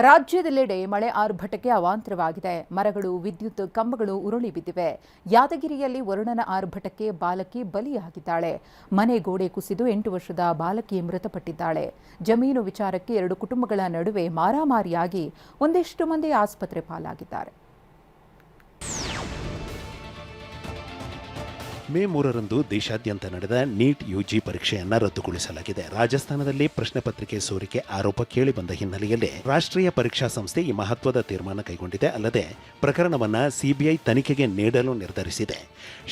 ರಾಜ್ಯದೆಲ್ಲೆಡೆ ಮಳೆ ಆರ್ಭಟಕ್ಕೆ ಅವಾಂತರವಾಗಿದೆ. ಮರಗಳು, ವಿದ್ಯುತ್ ಕಂಬಗಳು ಉರುಳಿ ಬಿದ್ದಿವೆ. ಯಾದಗಿರಿಯಲ್ಲಿ ವರುಣನ ಆರ್ಭಟಕ್ಕೆ ಬಾಲಕಿ ಬಲಿಯಾಗಿದ್ದಾಳೆ. ಮನೆ ಗೋಡೆ ಕುಸಿದು 8 ವರ್ಷದ ಬಾಲಕಿ ಮೃತಪಟ್ಟಿದ್ದಾಳೆ. ಜಮೀನು ವಿಚಾರಕ್ಕೆ 2 ಕುಟುಂಬಗಳ ನಡುವೆ ಮಾರಾಮಾರಿಯಾಗಿ ಒಂದಿಷ್ಟು ಮಂದಿ ಆಸ್ಪತ್ರೆ ಪಾಲಾಗಿದ್ದಾರೆ. ಮೇ 3ರಂದು ದೇಶಾದ್ಯಂತ ನಡೆದ ನೀಟ್ ಯುಜಿ ಪರೀಕ್ಷೆಯನ್ನು ರದ್ದುಗೊಳಿಸಲಾಗಿದೆ. ರಾಜಸ್ಥಾನದಲ್ಲಿ ಪ್ರಶ್ನೆ ಪತ್ರಿಕೆ ಸೋರಿಕೆ ಆರೋಪ ಕೇಳಿಬಂದ ಹಿನ್ನೆಲೆಯಲ್ಲಿ ರಾಷ್ಟ್ರೀಯ ಪರೀಕ್ಷಾ ಸಂಸ್ಥೆ ಈ ಮಹತ್ವದ ತೀರ್ಮಾನ ಕೈಗೊಂಡಿದೆ. ಅಲ್ಲದೆ ಪ್ರಕರಣವನ್ನು ಸಿಬಿಐ ತನಿಖೆಗೆ ನೀಡಲು ನಿರ್ಧರಿಸಿದೆ.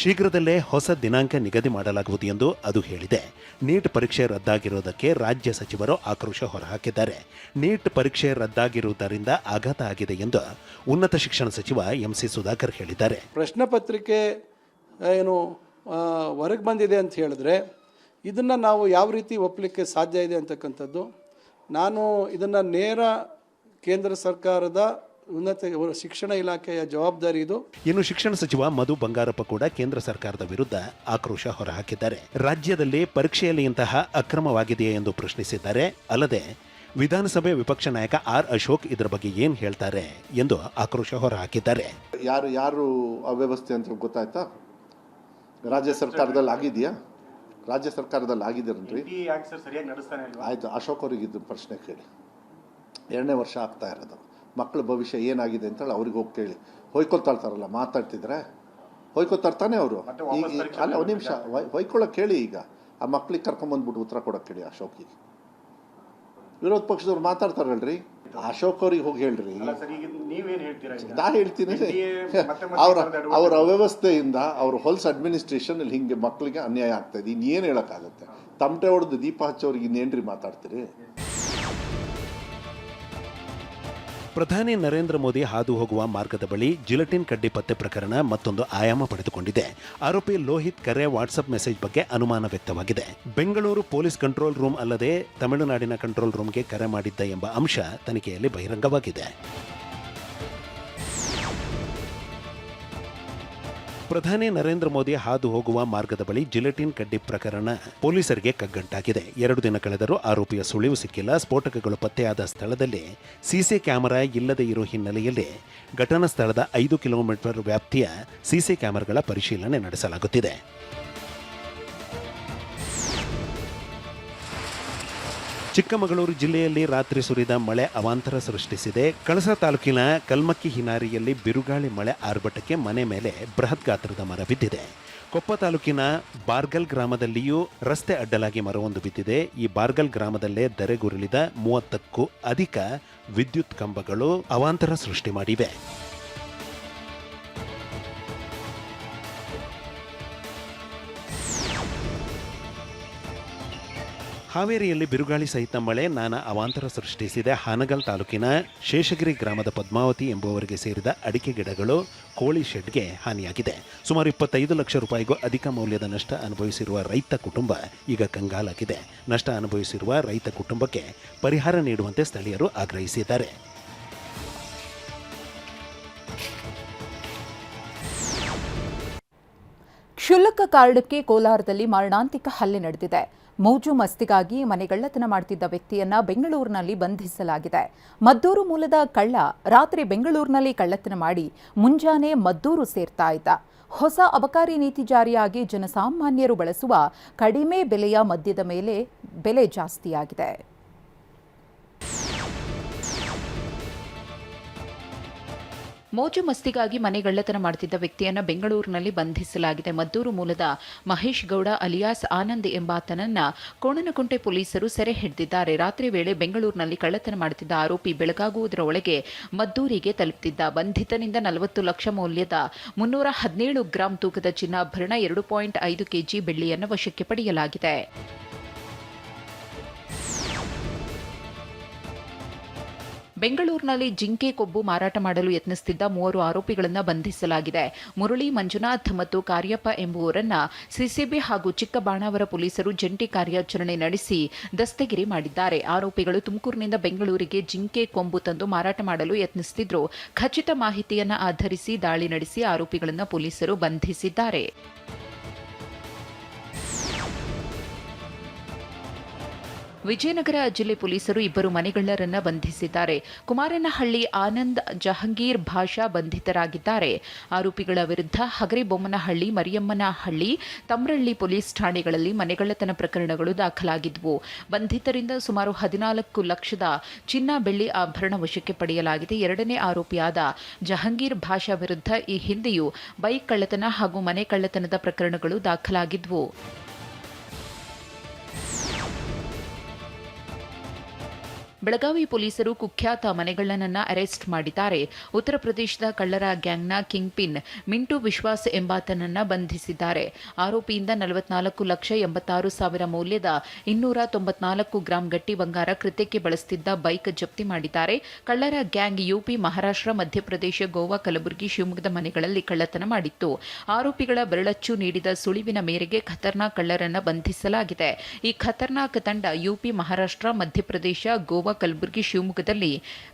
ಶೀಘ್ರದಲ್ಲೇ ಹೊಸ ದಿನಾಂಕ ನಿಗದಿ ಮಾಡಲಾಗುವುದು ಎಂದು ಅದು ಹೇಳಿದೆ. ನೀಟ್ ಪರೀಕ್ಷೆ ರದ್ದಾಗಿರುವುದಕ್ಕೆ ರಾಜ್ಯ ಸಚಿವರು ಆಕ್ರೋಶ ಹೊರಹಾಕಿದ್ದಾರೆ. ನೀಟ್ ಪರೀಕ್ಷೆ ರದ್ದಾಗಿರುವುದರಿಂದ ಆಘಾತ ಆಗಿದೆ ಎಂದು ಉನ್ನತ ಶಿಕ್ಷಣ ಸಚಿವ ಎಂಸಿ ಸುಧಾಕರ್ ಹೇಳಿದ್ದಾರೆ. ಪ್ರಶ್ನೆ ಪತ್ರಿಕೆ ಏನು ಹೊರಗೆ ಬಂದಿದೆ ಅಂತ ಹೇಳಿದ್ರೆ ಇದನ್ನು ನಾವು ಯಾವ ರೀತಿ ಒಪ್ಪಲಿಕ್ಕೆ ಸಾಧ್ಯ ಇದೆ ಅಂತಕ್ಕಂಥದ್ದು. ನಾನು ಇದನ್ನು ನೇರ ಕೇಂದ್ರ ಸರ್ಕಾರದ ಉನ್ನತ ಶಿಕ್ಷಣ ಇಲಾಖೆಯ ಜವಾಬ್ದಾರಿ ಇದು. ಇನ್ನು ಶಿಕ್ಷಣ ಸಚಿವ ಮಧು ಬಂಗಾರಪ್ಪ ಕೂಡ ಕೇಂದ್ರ ಸರ್ಕಾರದ ವಿರುದ್ಧ ಆಕ್ರೋಶ ಹೊರಹಾಕಿದ್ದಾರೆ. ರಾಜ್ಯದಲ್ಲಿ ಪರೀಕ್ಷೆಯಲ್ಲಿ ಇಂತಹ ಅಕ್ರಮವಾಗಿದೆಯೇ ಎಂದು ಪ್ರಶ್ನಿಸಿದ್ದಾರೆ. ಅಲ್ಲದೆ ವಿಧಾನಸಭೆ ವಿಪಕ್ಷ ನಾಯಕ ಆರ್ ಅಶೋಕ್ ಇದರ ಬಗ್ಗೆ ಏನು ಹೇಳ್ತಾರೆ ಎಂದು ಆಕ್ರೋಶ ಹೊರಹಾಕಿದ್ದಾರೆ. ಯಾರು ಅವ್ಯವಸ್ಥೆ ಅಂತ ಗೊತ್ತಾಯ್ತಾ? ರಾಜ್ಯ ಸರ್ಕಾರದಲ್ಲಿ ಆಗಿದೆಯಾ? ರಾಜ್ಯ ಸರ್ಕಾರದಲ್ಲಿ ಆಗಿದ್ದೀರನ್ರಿ? ಆಯಿತು, ಅಶೋಕ್ ಅವರಿಗಿದ್ದು ಪ್ರಶ್ನೆ ಕೇಳಿ. 2ನೇ ವರ್ಷ ಆಗ್ತಾ ಇರೋದು. ಮಕ್ಕಳ ಭವಿಷ್ಯ ಏನಾಗಿದೆ ಅಂತೇಳಿ ಅವ್ರಿಗೆ ಹೋಗಿ ಕೇಳಿ. ಹೊಯ್ಕೊಳ್ತಾಳ್ತಾರಲ್ಲ, ಮಾತಾಡ್ತಿದ್ರೆ ಹೊಯ್ಕೊತಾರ್ತಾನೆ ಅವರು. ಈಗ ಅಲ್ಲ, ಒಂದು ನಿಮಿಷ ಹೊಯ್ಕೊಳ್ಳೋಕೆ ಕೇಳಿ. ಈಗ ಆ ಮಕ್ಳಿಗೆ ಕರ್ಕೊಂಬಂದ್ಬಿಟ್ಟು ಉತ್ತರ ಕೊಡೋಕೆ ಕೇಳಿ ಅಶೋಕಿಗೆ. ವಿರೋಧ ಪಕ್ಷದವ್ರು ಮಾತಾಡ್ತಾರಲ್ರಿ, ಅಶೋಕ್ ಅವ್ರಿಗೆ ಹೋಗಿ ಹೇಳ್ರಿ. ನಾ ಹೇಳ್ತೀನಿ, ಅವ್ರ ಅವ್ಯವಸ್ಥೆಯಿಂದ ಅವ್ರ ಹೊಲ್ಸ್ ಅಡ್ಮಿನಿಸ್ಟ್ರೇಷನ್ ಅಲ್ಲಿ ಹಿಂಗೆ ಮಕ್ಕಳಿಗೆ ಅನ್ಯಾಯ ಆಗ್ತಾ ಇದೆ. ಇನ್ನೇನು ಹೇಳೋಕ್ಕಾಗತ್ತೆ? ತಮಟೆ ಹೊಡೆದು ದೀಪ ಹಚ್ಚೋರಿಗೆ ಇನ್ನೇನ್ರಿ ಮಾತಾಡ್ತೀರಿ? ಪ್ರಧಾನಿ ನರೇಂದ್ರ ಮೋದಿ ಹಾದು ಹೋಗುವ ಮಾರ್ಗದ ಬಳಿ ಜಿಲೆಟಿನ್ ಕಡ್ಡಿ ಪತ್ತೆ ಪ್ರಕರಣ ಮತ್ತೊಂದು ಆಯಾಮ ಪಡೆದುಕೊಂಡಿದೆ. ಆರೋಪಿ ಲೋಹಿತ್ ಕರೆ ವಾಟ್ಸ್ಆಪ್ ಮೆಸೇಜ್ ಬಗ್ಗೆ ಅನುಮಾನ ವ್ಯಕ್ತವಾಗಿದೆ. ಬೆಂಗಳೂರು ಪೊಲೀಸ್ ಕಂಟ್ರೋಲ್ ರೂಮ್ ಅಲ್ಲದೆ ತಮಿಳುನಾಡಿನ ಕಂಟ್ರೋಲ್ ರೂಮ್ಗೆ ಕರೆ ಮಾಡಿದ್ದ ಎಂಬ ಅಂಶ ತನಿಖೆಯಲ್ಲಿ ಬಹಿರಂಗವಾಗಿದೆ. ಪ್ರಧಾನಿ ನರೇಂದ್ರ ಮೋದಿ ಹಾದು ಹೋಗುವ ಮಾರ್ಗದ ಬಳಿ ಜಿಲೆಟಿನ್ ಕಡ್ಡಿ ಪ್ರಕರಣ ಪೊಲೀಸರಿಗೆ ಕಗ್ಗಂಟಾಗಿದೆ. 2 ದಿನ ಕಳೆದರೂ ಆರೋಪಿಯ ಸುಳಿವು ಸಿಕ್ಕಿಲ್ಲ. ಸ್ಫೋಟಕಗಳು ಪತ್ತೆಯಾದ ಸ್ಥಳದಲ್ಲಿ ಸಿಸಿ ಕ್ಯಾಮೆರಾ ಇಲ್ಲದೆ ಇರುವ ಹಿನ್ನೆಲೆಯಲ್ಲಿ ಘಟನಾ ಸ್ಥಳದ 5 ಕಿಲೋಮೀಟರ್ ವ್ಯಾಪ್ತಿಯ ಸಿಸಿ ಕ್ಯಾಮೆರಾಗಳ ಪರಿಶೀಲನೆ ನಡೆಸಲಾಗುತ್ತಿದೆ. ಚಿಕ್ಕಮಗಳೂರು ಜಿಲ್ಲೆಯಲ್ಲಿ ರಾತ್ರಿ ಸುರಿದ ಮಳೆ ಅವಾಂತರ ಸೃಷ್ಟಿಸಿದೆ. ಕಳಸ ತಾಲೂಕಿನ ಕಲ್ಮಕ್ಕಿ ಹಿನಾರಿಯಲ್ಲಿ ಬಿರುಗಾಳಿ ಮಳೆ ಆರ್ಭಟಕ್ಕೆ ಮನೆ ಮೇಲೆ ಬೃಹತ್ ಗಾತ್ರದ ಮರ ಬಿದ್ದಿದೆ. ಕೊಪ್ಪ ತಾಲೂಕಿನ ಬಾರ್ಗಲ್ ಗ್ರಾಮದಲ್ಲಿಯೂ ರಸ್ತೆ ಅಡ್ಡಲಾಗಿ ಮರವೊಂದು ಬಿದ್ದಿದೆ. ಈ ಬಾರ್ಗಲ್ ಗ್ರಾಮದಲ್ಲೇ ಧರೆಗುರುಳಿದ 30ಕ್ಕೂ ಅಧಿಕ ವಿದ್ಯುತ್ ಕಂಬಗಳು ಅವಾಂತರ ಸೃಷ್ಟಿ ಮಾಡಿವೆ. ಹಾವೇರಿಯಲ್ಲಿ ಬಿರುಗಾಳಿ ಸಹಿತ ಮಳೆ ನಾನಾ ಅವಾಂತರ ಸೃಷ್ಟಿಸಿದೆ. ಹಾನಗಲ್ ತಾಲೂಕಿನ ಶೇಷಗಿರಿ ಗ್ರಾಮದ ಪದ್ಮಾವತಿ ಎಂಬುವರಿಗೆ ಸೇರಿದ ಅಡಿಕೆ ಗಿಡಗಳು, ಕೋಳಿ ಶೆಡ್ಗೆ ಹಾನಿಯಾಗಿದೆ. ಸುಮಾರು 25 ಲಕ್ಷ ರೂಪಾಯಿಗೂ ಅಧಿಕ ಮೌಲ್ಯದ ನಷ್ಟ ಅನುಭವಿಸಿರುವ ರೈತ ಕುಟುಂಬ ಈಗ ಕಂಗಾಲಾಗಿದೆ. ನಷ್ಟ ಅನುಭವಿಸಿರುವ ರೈತ ಕುಟುಂಬಕ್ಕೆ ಪರಿಹಾರ ನೀಡುವಂತೆ ಸ್ಥಳೀಯರು ಆಗ್ರಹಿಸಿದ್ದಾರೆ. ಕ್ಷುಲ್ಲಕ ಕಾರಣಕ್ಕೆ ಕೋಲಾರದಲ್ಲಿ ಮಾರಣಾಂತಿಕ ಹಲ್ಲೆ ನಡೆದಿದೆ. ಮೋಜು ಮಸ್ತಿಗಾಗಿ ಮನೆಗಳ್ಳತನ ಮಾಡುತ್ತಿದ್ದ ವ್ಯಕ್ತಿಯನ್ನ ಬೆಂಗಳೂರಿನಲ್ಲಿ ಬಂಧಿಸಲಾಗಿದೆ. ಮದ್ದೂರು ಮೂಲದ ಕಳ್ಳ ರಾತ್ರಿ ಬೆಂಗಳೂರಿನಲ್ಲಿ ಕಳ್ಳತನ ಮಾಡಿ ಮುಂಜಾನೆ ಮದ್ದೂರು ಸೇರ್ತಾ ಇದ್ದ. ಹೊಸ ಅಬಕಾರಿ ನೀತಿ ಜಾರಿಯಾಗಿ ಜನಸಾಮಾನ್ಯರು ಬಳಸುವ ಕಡಿಮೆ ಬೆಲೆಯ ಮದ್ಯದ ಮೇಲೆ ಬೆಲೆ ಜಾಸ್ತಿಯಾಗಿದೆ. ಮೋಜು ಮಸ್ತಿಗಾಗಿ ಮನೆಗಳ್ಳತನ ಮಾಡುತ್ತಿದ್ದ ವ್ಯಕ್ತಿಯನ್ನು ಬೆಂಗಳೂರಿನಲ್ಲಿ ಬಂಧಿಸಲಾಗಿದೆ. ಮದ್ದೂರು ಮೂಲದ ಮಹೇಶ್ ಗೌಡ ಅಲಿಯಾಸ್ ಆನಂದ್ ಎಂಬಾತನನ್ನ ಕೋಣನಕುಂಟೆ ಪೊಲೀಸರು ಸೆರೆ ಹಿಡಿದಿದ್ದಾರೆ. ರಾತ್ರಿ ವೇಳೆ ಬೆಂಗಳೂರಿನಲ್ಲಿ ಕಳ್ಳತನ ಮಾಡುತ್ತಿದ್ದ ಆರೋಪಿ ಬೆಳಗಾಗುವುದರ ಒಳಗೆ ಮದ್ದೂರಿಗೆ ತಲುಪುತ್ತಿದ್ದ. ಬಂಧಿತನಿಂದ 40 ಲಕ್ಷ ಮೌಲ್ಯದ 317 ಗ್ರಾಂ ತೂಕದ ಚಿನ್ನಾಭರಣ, 2.5 ಕೆಜಿ ಬೆಳ್ಳಿಯನ್ನು ವಶಕ್ಕೆ ಪಡೆಯಲಾಗಿದೆ. ಬೆಂಗಳೂರಿನಲ್ಲಿ ಜಿಂಕೆ ಕೊಬ್ಬು ಮಾರಾಟ ಮಾಡಲು ಯತ್ನಿಸುತ್ತಿದ್ದ 3 ಆರೋಪಿಗಳನ್ನು ಬಂಧಿಸಲಾಗಿದೆ. ಮುರಳಿ, ಮಂಜುನಾಥ್ ಮತ್ತು ಕಾರ್ಯಪ್ಪ ಎಂಬುವರನ್ನ ಸಿಸಿಬಿ ಹಾಗೂ ಚಿಕ್ಕಬಾಣಾವರ ಪೊಲೀಸರು ಜಂಟಿ ಕಾರ್ಯಾಚರಣೆ ನಡೆಸಿ ದಸ್ತಗಿರಿ ಮಾಡಿದ್ದಾರೆ. ಆರೋಪಿಗಳು ತುಮಕೂರಿನಿಂದ ಬೆಂಗಳೂರಿಗೆ ಜಿಂಕೆ ಕೊಂಬು ತಂದು ಮಾರಾಟ ಮಾಡಲು ಯತ್ನಿಸುತ್ತಿದ್ದರು. ಖಚಿತ ಮಾಹಿತಿಯನ್ನು ಆಧರಿಸಿ ದಾಳಿ ನಡೆಸಿ ಆರೋಪಿಗಳನ್ನು ಪೊಲೀಸರು ಬಂಧಿಸಿದ್ದಾರೆ. ವಿಜಯನಗರ ಜಿಲ್ಲೆ ಪೊಲೀಸರು ಇಬ್ಬರು ಮನೆಗಳ್ಳರನ್ನ ಬಂಧಿಸಿದ್ದಾರೆ. ಕುಮಾರನಹಳ್ಳಿ ಆನಂದ್, ಜಹಂಗೀರ್ ಭಾಷಾ ಬಂಧಿತರಾಗಿದ್ದಾರೆ. ಆರೋಪಿಗಳ ವಿರುದ್ಧ ಹಗರಿಬೊಮ್ಮನಹಳ್ಳಿ, ಮರಿಯಮ್ಮನಹಳ್ಳಿ, ತಮ್ರಳ್ಳಿ ಪೊಲೀಸ್ ಠಾಣೆಗಳಲ್ಲಿ ಮನೆಗಳ್ಳತನ ಪ್ರಕರಣಗಳು ದಾಖಲಾಗಿದ್ವು. ಬಂಧಿತರಿಂದ ಸುಮಾರು 14 ಲಕ್ಷದ ಚಿನ್ನ, ಬೆಳ್ಳಿ ಆಭರಣ ವಶಕ್ಕೆ ಪಡೆಯಲಾಗಿದೆ. ಎರಡನೇ ಆರೋಪಿಯಾದ ಜಹಂಗೀರ್ ಭಾಷಾ ವಿರುದ್ಧ ಈ ಹಿಂದೆಯೂ ಬೈಕ್ ಕಳ್ಳತನ ಹಾಗೂ ಮನೆ ಕಳ್ಳತನದ ಪ್ರಕರಣಗಳು ದಾಖಲಾಗಿದ್ವು. ಬೆಳಗಾವಿ ಪೊಲೀಸರು ಕುಖ್ಯಾತ ಮನೆಗಳ್ಳನನ್ನ ಅರೆಸ್ಟ್ ಮಾಡಿದ್ದಾರೆ. ಉತ್ತರ ಪ್ರದೇಶದ ಕಳ್ಳರ ಗ್ಯಾಂಗ್ನ ಕಿಂಗ್ ಪಿನ್ ಮಿಂಟು ವಿಶ್ವಾಸ್ ಎಂಬಾತನನ್ನ ಬಂಧಿಸಿದ್ದಾರೆ. ಆರೋಪಿಯಿಂದ 44,86,000 ಮೌಲ್ಯದ 294 ಗ್ರಾಂ ಗಟ್ಟಿ ಬಂಗಾರ, ಕೃತ್ಯಕ್ಕೆ ಬಳಸುತ್ತಿದ್ದ ಬೈಕ್ ಜಪ್ತಿ ಮಾಡಿದ್ದಾರೆ. ಕಳ್ಳರ ಗ್ಯಾಂಗ್ ಯುಪಿ, ಮಹಾರಾಷ್ಟ್ರ, ಮಧ್ಯಪ್ರದೇಶ, ಗೋವಾ, ಕಲಬುರಗಿ, ಶಿವಮೊಗ್ಗದ ಮನೆಗಳಲ್ಲಿ ಕಳ್ಳತನ ಮಾಡಿತ್ತು. ಆರೋಪಿಗಳ ಬೆರಳಚ್ಚು ನೀಡಿದ ಸುಳಿವಿನ ಮೇರೆಗೆ ಖತರ್ನಾಕ್ ಕಳ್ಳರನ್ನ ಬಂಧಿಸಲಾಗಿದೆ. ಈ ಖತರ್ನಾಕ್ ತಂಡ ಯುಪಿ, ಮಹಾರಾಷ್ಟ್ರ, ಮಧ್ಯಪ್ರದೇಶ, ಗೋವಾ, ಕಲಬುರಗಿ, ಶಿವಮೊಗ್ಗದಲ್ಲಿ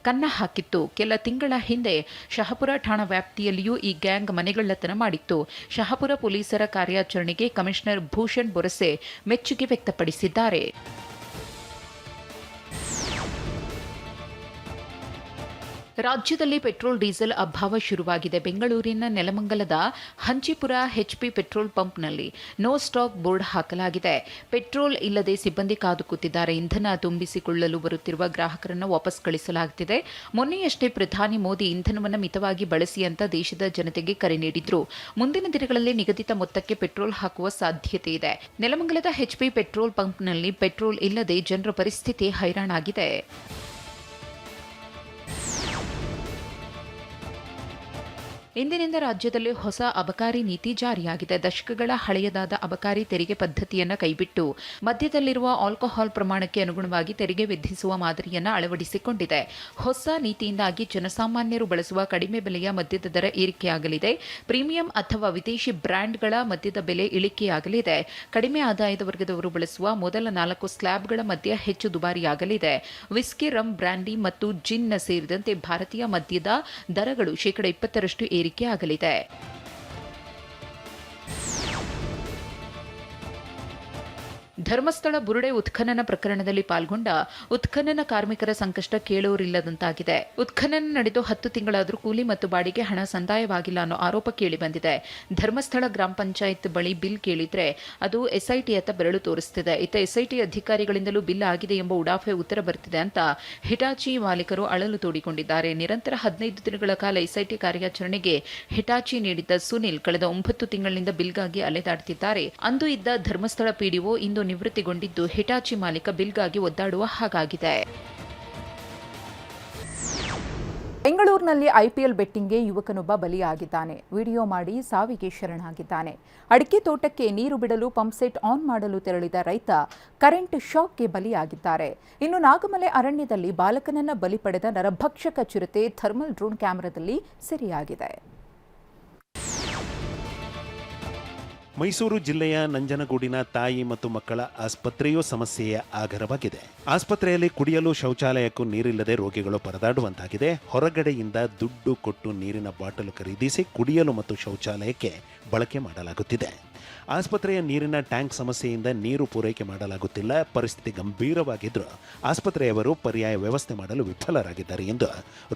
ಕನ್ನ ಹಾಕಿತ್ತು. ಕೆಲ ತಿಂಗಳ ಹಿಂದೆ ಶಹಾಪುರ ಠಾಣಾ ವ್ಯಾಪ್ತಿಯಲ್ಲಿಯೂ ಈ ಗ್ಯಾಂಗ್ ಮನೆಗಳ್ಳತನ ಮಾಡಿತ್ತು. ಶಹಾಪುರ ಪೊಲೀಸರ ಕಾರ್ಯಾಚರಣೆಗೆ ಕಮಿಷನರ್ ಭೂಷಣ್ ಬೊರಸೆ ಮೆಚ್ಚುಗೆ ವ್ಯಕ್ತಪಡಿಸಿದ್ದಾರೆ. ರಾಜ್ಯದಲ್ಲಿ ಪೆಟ್ರೋಲ್, ಡೀಸೆಲ್ ಅಭಾವ ಶುರುವಾಗಿದೆ. ಬೆಂಗಳೂರಿನ ನೆಲಮಂಗಲದ ಹಂಚಿಪುರ ಎಚ್ಪಿ ಪೆಟ್ರೋಲ್ ಪಂಪ್ನಲ್ಲಿ ನೋ ಸ್ಟಾಕ್ ಬೋರ್ಡ್ ಹಾಕಲಾಗಿದೆ. ಪೆಟ್ರೋಲ್ ಇಲ್ಲದೆ ಸಿಬ್ಬಂದಿ ಕಾದು ಕೂತಿದ್ದಾರೆ. ಇಂಧನ ತುಂಬಿಸಿಕೊಳ್ಳಲು ಬರುತ್ತಿರುವ ಗ್ರಾಹಕರನ್ನು ವಾಪಸ್ ಕಳಿಸಲಾಗುತ್ತಿದೆ. ಮೊನ್ನೆಯಷ್ಟೇ ಪ್ರಧಾನಿ ಮೋದಿ ಇಂಧನವನ್ನು ಮಿತವಾಗಿ ಬಳಸಿ ಅಂತ ದೇಶದ ಜನತೆಗೆ ಕರೆ ನೀಡಿದ್ರು. ಮುಂದಿನ ದಿನಗಳಲ್ಲಿ ನಿಗದಿತ ಮೊತ್ತಕ್ಕೆ ಪೆಟ್ರೋಲ್ ಹಾಕುವ ಸಾಧ್ಯತೆ ಇದೆ. ನೆಲಮಂಗಲದ ಎಚ್ಪಿ ಪೆಟ್ರೋಲ್ ಪಂಪ್ನಲ್ಲಿ ಪೆಟ್ರೋಲ್ ಇಲ್ಲದೆ ಜನರ ಪರಿಸ್ಥಿತಿ ಹೈರಾಣಾಗಿದೆ. ಇಂದಿನಿಂದ ರಾಜ್ಯದಲ್ಲಿ ಹೊಸ ಅಬಕಾರಿ ನೀತಿ ಜಾರಿಯಾಗಿದೆ. ದಶಕಗಳ ಹಳೆಯದಾದ ಅಬಕಾರಿ ತೆರಿಗೆ ಪದ್ಧತಿಯನ್ನು ಕೈಬಿಟ್ಟು ಮದ್ಯದಲ್ಲಿರುವ ಆಲ್ಕೋಹಾಲ್ ಪ್ರಮಾಣಕ್ಕೆ ಅನುಗುಣವಾಗಿ ತೆರಿಗೆ ವಿಧಿಸುವ ಮಾದರಿಯನ್ನು ಅಳವಡಿಸಿಕೊಂಡಿದೆ. ಹೊಸ ನೀತಿಯಿಂದಾಗಿ ಜನಸಾಮಾನ್ಯರು ಬಳಸುವ ಕಡಿಮೆ ಬೆಲೆಯ ಮದ್ಯದ ದರ ಏರಿಕೆಯಾಗಲಿದೆ. ಪ್ರೀಮಿಯಂ ಅಥವಾ ವಿದೇಶಿ ಬ್ರ್ಯಾಂಡ್ಗಳ ಮದ್ಯದ ಬೆಲೆ ಇಳಿಕೆಯಾಗಲಿದೆ. ಕಡಿಮೆ ಆದಾಯದ ವರ್ಗದವರು ಬಳಸುವ ಮೊದಲ 4 ಸ್ಲ್ಯಾಬ್ಗಳ ಮದ್ಯ ಹೆಚ್ಚು ದುಬಾರಿಯಾಗಲಿದೆ. ವಿಸ್ಕಿ, ರಮ್, ಬ್ರ್ಯಾಂಡಿ ಮತ್ತು ಜಿನ್ ಸೇರಿದಂತೆ ಭಾರತೀಯ ಮದ್ಯದ ದರಗಳು 20% ಏರಿಕೆಯಾಗಲಿದೆ. ಧರ್ಮಸ್ಥಳ ಬುರುಡೆ ಉತ್ಖನನ ಪ್ರಕರಣದಲ್ಲಿ ಪಾಲ್ಗೊಂಡ ಉತ್ಖನನ ಕಾರ್ಮಿಕರ ಸಂಕಷ್ಟ ಕೇಳೋರಿಲ್ಲದಂತಾಗಿದೆ. ಉತ್ಖನನ ನಡೆದು 10 ತಿಂಗಳಾದರೂ ಕೂಲಿ ಮತ್ತು ಬಾಡಿಗೆ ಹಣ ಸಂದಾಯವಾಗಿಲ್ಲ ಅನ್ನೋ ಆರೋಪ ಕೇಳಿಬಂದಿದೆ. ಧರ್ಮಸ್ಥಳ ಗ್ರಾಮ ಪಂಚಾಯತ್ ಬಳಿ ಬಿಲ್ ಕೇಳಿದ್ರೆ ಅದು ಎಸ್ಐಟಿಯತ್ತ ಬೆರಳು ತೋರಿಸುತ್ತಿದೆ. ಇತ್ತ ಎಸ್ಐಟಿ ಅಧಿಕಾರಿಗಳಿಂದಲೂ ಬಿಲ್ ಆಗಿದೆ ಎಂಬ ಉಡಾಫೆ ಉತ್ತರ ಬರ್ತಿದೆ ಅಂತ ಹಿಟಾಚಿ ಮಾಲೀಕರು ಅಳಲು ತೋಡಿಕೊಂಡಿದ್ದಾರೆ. ನಿರಂತರ 15 ದಿನಗಳ ಕಾಲ ಎಸ್ಐಟಿ ಕಾರ್ಯಾಚರಣೆಗೆ ಹಿಟಾಚಿ ನೀಡಿದ್ದ ಸುನಿಲ್ ಕಳೆದ 9 ತಿಂಗಳಿನಿಂದ ಬಿಲ್ಗಾಗಿ ಅಲೆದಾಡುತ್ತಿದ್ದಾರೆ. ಅಂದು ಇದ್ದ ಧರ್ಮಸ್ಥಳ ಪಿಡಿಒ ಇಂದು ನಿವೃತ್ತಿಗೊಂಡಿದ್ದು ಹಿಟಾಚಿ ಮಾಲೀಕ ಬಿಲ್ಗಾಗಿ ಒದ್ದಾಡುವ ಹಾಗಾಗಿದೆ. ಬೆಂಗಳೂರಿನಲ್ಲಿ ಐಪಿಎಲ್ ಬೆಟ್ಟಿಂಗ್ಗೆ ಯುವಕನೊಬ್ಬ ಬಲಿಯಾಗಿದ್ದಾನೆ. ವಿಡಿಯೋ ಮಾಡಿ ಸಾವಿಗೆ ಶರಣಾಗಿದ್ದಾನೆ. ಅಡಿಕೆ ತೋಟಕ್ಕೆ ನೀರು ಬಿಡಲು ಪಂಪ್ಸೆಟ್ ಆನ್ ಮಾಡಲು ತೆರಳಿದ ರೈತ ಕರೆಂಟ್ ಶಾಕ್ಗೆ ಬಲಿಯಾಗಿದ್ದಾರೆ. ಇನ್ನು ನಾಗಮಲೆ ಅರಣ್ಯದಲ್ಲಿ ಬಾಲಕನನ್ನ ಬಲಿ ಪಡೆದ ನರಭಕ್ಷಕ ಚಿರತೆ ಥರ್ಮಲ್ ಡ್ರೋನ್ ಕ್ಯಾಮೆರಾದಲ್ಲಿ ಸೆರೆಯಾಗಿದೆ. ಮೈಸೂರು ಜಿಲ್ಲೆಯ ನಂಜನಗೂಡಿನ ತಾಯಿ ಮತ್ತು ಮಕ್ಕಳ ಆಸ್ಪತ್ರೆಯೂ ಸಮಸ್ಯೆಯ ಆಗರವಾಗಿದೆ. ಆಸ್ಪತ್ರೆಯಲ್ಲಿ ಕುಡಿಯಲು ಶೌಚಾಲಯಕ್ಕೂ ನೀರಿಲ್ಲದೆ ರೋಗಿಗಳು ಪರದಾಡುವಂತಾಗಿದೆ. ಹೊರಗಡೆಯಿಂದ ದುಡ್ಡು ಕೊಟ್ಟು ನೀರಿನ ಬಾಟಲು ಖರೀದಿಸಿ ಕುಡಿಯಲು ಮತ್ತು ಶೌಚಾಲಯಕ್ಕೆ ಬಳಕೆ ಮಾಡಲಾಗುತ್ತಿದೆ. ಆಸ್ಪತ್ರೆಯ ನೀರಿನ ಟ್ಯಾಂಕ್ ಸಮಸ್ಯೆಯಿಂದ ನೀರು ಪೂರೈಕೆ ಮಾಡಲಾಗುತ್ತಿಲ್ಲ. ಪರಿಸ್ಥಿತಿ ಗಂಭೀರವಾಗಿದ್ದರೂ ಆಸ್ಪತ್ರೆಯವರು ಪರ್ಯಾಯ ವ್ಯವಸ್ಥೆ ಮಾಡಲು ವಿಫಲರಾಗಿದ್ದಾರೆ ಎಂದು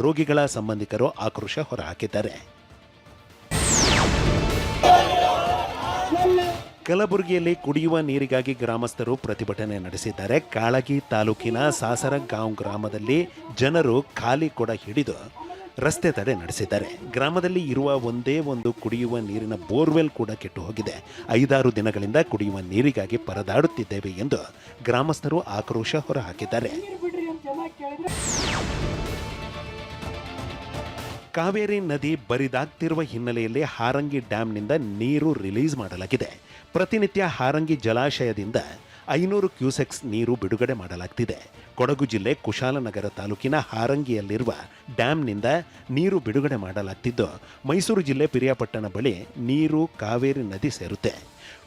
ರೋಗಿಗಳ ಸಂಬಂಧಿಕರು ಆಕ್ರೋಶ ಹೊರಹಾಕಿದ್ದಾರೆ. ಕಲಬುರಗಿಯಲ್ಲಿ ಕುಡಿಯುವ ನೀರಿಗಾಗಿ ಗ್ರಾಮಸ್ಥರು ಪ್ರತಿಭಟನೆ ನಡೆಸಿದ್ದಾರೆ. ಕಾಳಗಿ ತಾಲೂಕಿನ ಸಾಸರಗಾಂವ್ ಗ್ರಾಮದಲ್ಲಿ ಜನರು ಖಾಲಿ ಕೊಡ ಹಿಡಿದು ರಸ್ತೆ ತಡೆ ನಡೆಸಿದ್ದಾರೆ. ಗ್ರಾಮದಲ್ಲಿ ಇರುವ ಒಂದೇ ಒಂದು ಕುಡಿಯುವ ನೀರಿನ ಬೋರ್ವೆಲ್ ಕೂಡ ಕೆಟ್ಟು ಹೋಗಿದೆ. 5-6 ದಿನಗಳಿಂದ ಕುಡಿಯುವ ನೀರಿಗಾಗಿ ಪರದಾಡುತ್ತಿದ್ದೇವೆ ಎಂದು ಗ್ರಾಮಸ್ಥರು ಆಕ್ರೋಶ ಹೊರಹಾಕಿದ್ದಾರೆ. ಕಾವೇರಿ ನದಿ ಬರಿದಾಗ್ತಿರುವ ಹಿನ್ನೆಲೆಯಲ್ಲಿ ಹಾರಂಗಿ ಡ್ಯಾಂನಿಂದ ನೀರು ರಿಲೀಸ್ ಮಾಡಲಾಗಿದೆ. ಪ್ರತಿನಿತ್ಯ ಹಾರಂಗಿ ಜಲಾಶಯದಿಂದ 500 ಕ್ಯೂಸೆಕ್ಸ್ ನೀರು ಬಿಡುಗಡೆ ಮಾಡಲಾಗ್ತಿದೆ. ಕೊಡಗು ಜಿಲ್ಲೆ ಕುಶಾಲನಗರ ತಾಲೂಕಿನ ಹಾರಂಗಿಯಲ್ಲಿರುವ ಡ್ಯಾಂನಿಂದ ನೀರು ಬಿಡುಗಡೆ ಮಾಡಲಾಗ್ತಿದ್ದು, ಮೈಸೂರು ಜಿಲ್ಲೆ ಪಿರಿಯಾಪಟ್ಟಣ ಬಳಿ ನೀರು ಕಾವೇರಿ ನದಿ ಸೇರುತ್ತೆ.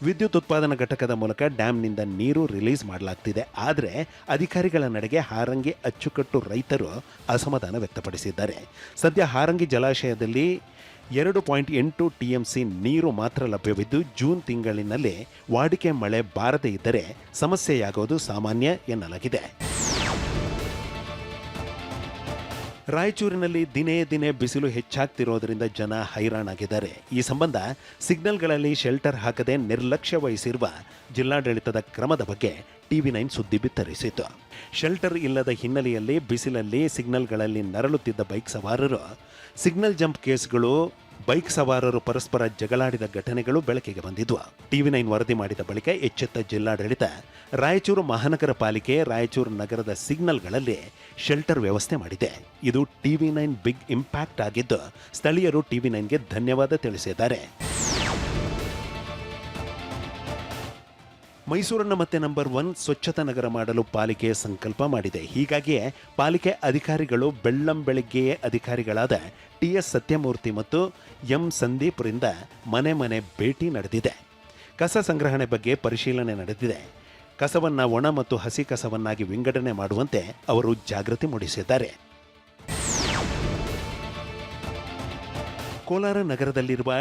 ವಿದ್ಯುತ್ ಉತ್ಪಾದನಾ ಘಟಕದ ಮೂಲಕ ಡ್ಯಾಂನಿಂದ ನೀರು ರಿಲೀಸ್ ಮಾಡಲಾಗ್ತಿದೆ. ಆದರೆ ಅಧಿಕಾರಿಗಳ ನಡೆಗೆ ಹಾರಂಗಿ ಅಚ್ಚುಕಟ್ಟು ರೈತರು ಅಸಮಾಧಾನ ವ್ಯಕ್ತಪಡಿಸಿದ್ದಾರೆ. ಸದ್ಯ ಹಾರಂಗಿ ಜಲಾಶಯದಲ್ಲಿ 2.8 ಟಿಎಂಸಿ ನೀರು ಮಾತ್ರ ಲಭ್ಯವಿದ್ದು ಜೂನ್ ತಿಂಗಳಿನಲ್ಲಿ ವಾಡಿಕೆ ಮಳೆ ಬಾರದೇ ಇದ್ದರೆ ಸಮಸ್ಯೆಯಾಗೋದು ಸಾಮಾನ್ಯ ಎನ್ನಲಾಗಿದೆ. ರಾಯಚೂರಿನಲ್ಲಿ ದಿನೇ ದಿನೇ ಬಿಸಿಲು ಹೆಚ್ಚಾಗ್ತಿರೋದ್ರಿಂದ ಜನ ಹೈರಾಣಾಗಿದ್ದಾರೆ. ಈ ಸಂಬಂಧ ಸಿಗ್ನಲ್ಗಳಲ್ಲಿ ಶೆಲ್ಟರ್ ಹಾಕದೆ ನಿರ್ಲಕ್ಷ್ಯ ವಹಿಸಿರುವ ಜಿಲ್ಲಾಡಳಿತದ ಕ್ರಮದ ಬಗ್ಗೆ TV9 ಸುದ್ದಿ ಬಿತ್ತರಿಸಿತು. ಶೆಲ್ಟರ್ ಇಲ್ಲದ ಹಿನ್ನೆಲೆಯಲ್ಲಿ ಬಿಸಿಲಲ್ಲಿ ಸಿಗ್ನಲ್ಗಳಲ್ಲಿ ನರಳುತ್ತಿದ್ದ ಬೈಕ್ ಸವಾರರು, ಸಿಗ್ನಲ್ ಜಂಪ್ ಕೇಸ್ಗಳು, ಬೈಕ್ ಸವಾರರು ಪರಸ್ಪರ ಜಗಳಾಡಿದ ಘಟನೆಗಳು ಬೆಳಕಿಗೆ ಬಂದಿದ್ವು. TV9 ವರದಿ ಮಾಡಿದ ಬಳಿಕ ಎಚ್ಚೆತ್ತ ಜಿಲ್ಲಾಡಳಿತ ರಾಯಚೂರು ಮಹಾನಗರ ಪಾಲಿಕೆ ರಾಯಚೂರು ನಗರದ ಸಿಗ್ನಲ್ಗಳಲ್ಲಿ ಶೆಲ್ಟರ್ ವ್ಯವಸ್ಥೆ ಮಾಡಿದೆ. ಇದು TV9 ಬಿಗ್ ಇಂಪ್ಯಾಕ್ಟ್ ಆಗಿದ್ದು ಸ್ಥಳೀಯರು TV9ಗೆ ಧನ್ಯವಾದ ತಿಳಿಸಿದ್ದಾರೆ. ಮೈಸೂರನ್ನು ಮತ್ತೆ ನಂಬರ್ 1 ಸ್ವಚ್ಛತಾ ನಗರ ಮಾಡಲು ಪಾಲಿಕೆ ಸಂಕಲ್ಪ ಮಾಡಿದೆ. ಹೀಗಾಗಿಯೇ ಪಾಲಿಕೆ ಅಧಿಕಾರಿಗಳು ಬೆಳ್ಳಂಬೆಳಗ್ಗೆಯೇ ಅಧಿಕಾರಿಗಳಾದ TS ಸತ್ಯಮೂರ್ತಿ ಮತ್ತು M ಸಂದೀಪ್ರಿಂದ ಮನೆ ಮನೆ ಭೇಟಿ ನಡೆದಿದೆ. ಕಸ ಸಂಗ್ರಹಣೆ ಬಗ್ಗೆ ಪರಿಶೀಲನೆ ನಡೆದಿದೆ. ಕಸವನ್ನು ಒಣ ಮತ್ತು ಹಸಿ ಕಸವನ್ನಾಗಿ ವಿಂಗಡಣೆ ಮಾಡುವಂತೆ ಅವರು ಜಾಗೃತಿ ಮೂಡಿಸಿದ್ದಾರೆ. ಕೋಲಾರ ನಗರದಲ್ಲಿರುವ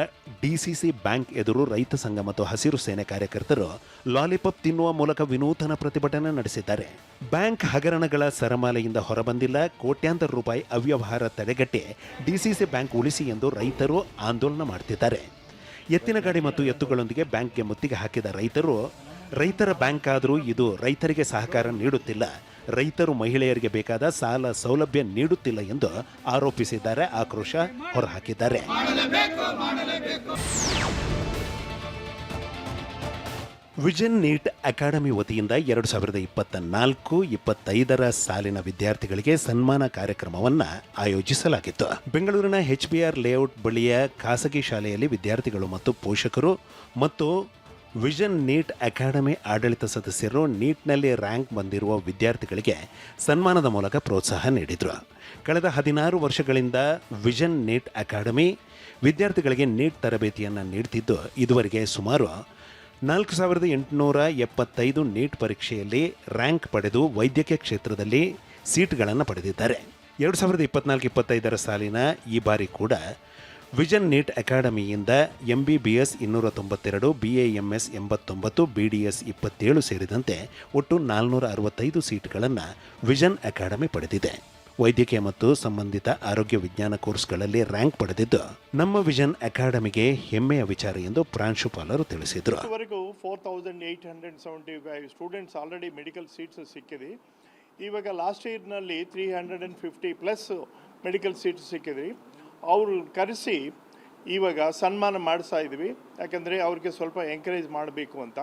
DCC ಬ್ಯಾಂಕ್ ಎದುರು ರೈತ ಸಂಘ ಮತ್ತು ಹಸಿರು ಸೇನೆ ಕಾರ್ಯಕರ್ತರು ಲಾಲಿಪಾಪ್ ತಿನ್ನುವ ಮೂಲಕ ವಿನೂತನ ಪ್ರತಿಭಟನೆ ನಡೆಸಿದ್ದಾರೆ. ಬ್ಯಾಂಕ್ ಹಗರಣಗಳ ಸರಮಾಲೆಯಿಂದ ಹೊರಬಂದಿಲ್ಲ, ಕೋಟ್ಯಾಂತರ ರೂಪಾಯಿ ಅವ್ಯವಹಾರ ತಡೆಗಟ್ಟಿ DCC ಬ್ಯಾಂಕ್ ಉಳಿಸಿ ಎಂದು ರೈತರು ಆಂದೋಲನ ಮಾಡುತ್ತಿದ್ದಾರೆ. ಎತ್ತಿನ ಗಾಡಿ ಮತ್ತು ಎತ್ತುಗಳೊಂದಿಗೆ ಬ್ಯಾಂಕ್ಗೆ ಮುತ್ತಿಗೆ ಹಾಕಿದ ರೈತರು, ರೈತರ ಬ್ಯಾಂಕ್ ಆದರೂ ಇದು ರೈತರಿಗೆ ಸಹಕಾರ ನೀಡುತ್ತಿಲ್ಲ, ರೈತರು ಮಹಿಳೆಯರಿಗೆ ಬೇಕಾದ ಸಾಲ ಸೌಲಭ್ಯ ನೀಡುತ್ತಿಲ್ಲ ಎಂದು ಆರೋಪಿಸಿದ್ದಾರೆ. ಆಕ್ರೋಶ ಹೊರಹಾಕಿದ್ದಾರೆ. ವಿಷನ್ ನೀಟ್ ಅಕಾಡೆಮಿ ವತಿಯಿಂದ 2024-25 ಸಾಲಿನ ವಿದ್ಯಾರ್ಥಿಗಳಿಗೆ ಸನ್ಮಾನ ಕಾರ್ಯಕ್ರಮವನ್ನು ಆಯೋಜಿಸಲಾಗಿತ್ತು. ಬೆಂಗಳೂರಿನ HBR ಲೇಔಟ್ ಬಳಿಯ ಖಾಸಗಿ ಶಾಲೆಯಲ್ಲಿ ವಿದ್ಯಾರ್ಥಿಗಳು ಮತ್ತು ಪೋಷಕರು ಮತ್ತು ವಿಷನ್ ನೀಟ್ ಅಕಾಡೆಮಿ ಆಡಳಿತ ಸದಸ್ಯರು ನೀಟ್ನಲ್ಲಿ ರ್ಯಾಂಕ್ ಬಂದಿರುವ ವಿದ್ಯಾರ್ಥಿಗಳಿಗೆ ಸನ್ಮಾನದ ಮೂಲಕ ಪ್ರೋತ್ಸಾಹ ನೀಡಿದರು. ಕಳೆದ 16 ವರ್ಷಗಳಿಂದ ವಿಷನ್ ನೀಟ್ ಅಕಾಡೆಮಿ ವಿದ್ಯಾರ್ಥಿಗಳಿಗೆ ನೀಟ್ ತರಬೇತಿಯನ್ನು ನೀಡುತ್ತಿದ್ದು ಇದುವರೆಗೆ ಸುಮಾರು 4875 ನೀಟ್ ಪರೀಕ್ಷೆಯಲ್ಲಿ ರ್ಯಾಂಕ್ ಪಡೆದು ವೈದ್ಯಕೀಯ ಕ್ಷೇತ್ರದಲ್ಲಿ ಸೀಟ್ಗಳನ್ನು ಪಡೆದಿದ್ದಾರೆ. 2024-25 ಸಾಲಿನ ಈ ಬಾರಿ ಕೂಡ vision neat ಅಕಾಡೆಮಿಯಿಂದ MBBS 292, BAMS 89, BDS 27 ಸೇರಿದಂತೆ ಒಟ್ಟು 465 ಸೀಟ್ಗಳನ್ನು ವಿಷನ್ ಅಕಾಡೆಮಿ ಪಡೆದಿದೆ. ವೈದ್ಯಕೀಯ ಮತ್ತು ಸಂಬಂಧಿತ ಆರೋಗ್ಯ ವಿಜ್ಞಾನ ಕೋರ್ಸ್ಗಳಲ್ಲಿ ರ್ಯಾಂಕ್ ಪಡೆದಿದ್ದು ನಮ್ಮ ವಿಷನ್ ಅಕಾಡೆಮಿಗೆ ಹೆಮ್ಮೆಯ ವಿಚಾರ ಎಂದು ಪ್ರಾಂಶುಪಾಲರು ತಿಳಿಸಿದರು. 4875 ಸ್ಟೂಡೆಂಟ್ಸ್ ಆಲ್ರೆಡಿ ಮೆಡಿಕಲ್ ಸೀಟ್ಸ್ ಸಿಕ್ಕಿದೆ. ಇವಾಗ ಲಾಸ್ಟ್ ಇಯರ್ನಲ್ಲಿ 350+ ಮೆಡಿಕಲ್ ಸೀಟ್ಸ್ ಸಿಕ್ಕಿದ್ರಿ. ಅವರು ಕರೆಸಿ ಇವಾಗ ಸನ್ಮಾನ ಮಾಡಿಸ್ತಾ ಇದ್ವಿ, ಯಾಕಂದರೆ ಅವ್ರಿಗೆ ಸ್ವಲ್ಪ ಎಂಕರೇಜ್ ಮಾಡಬೇಕು ಅಂತ.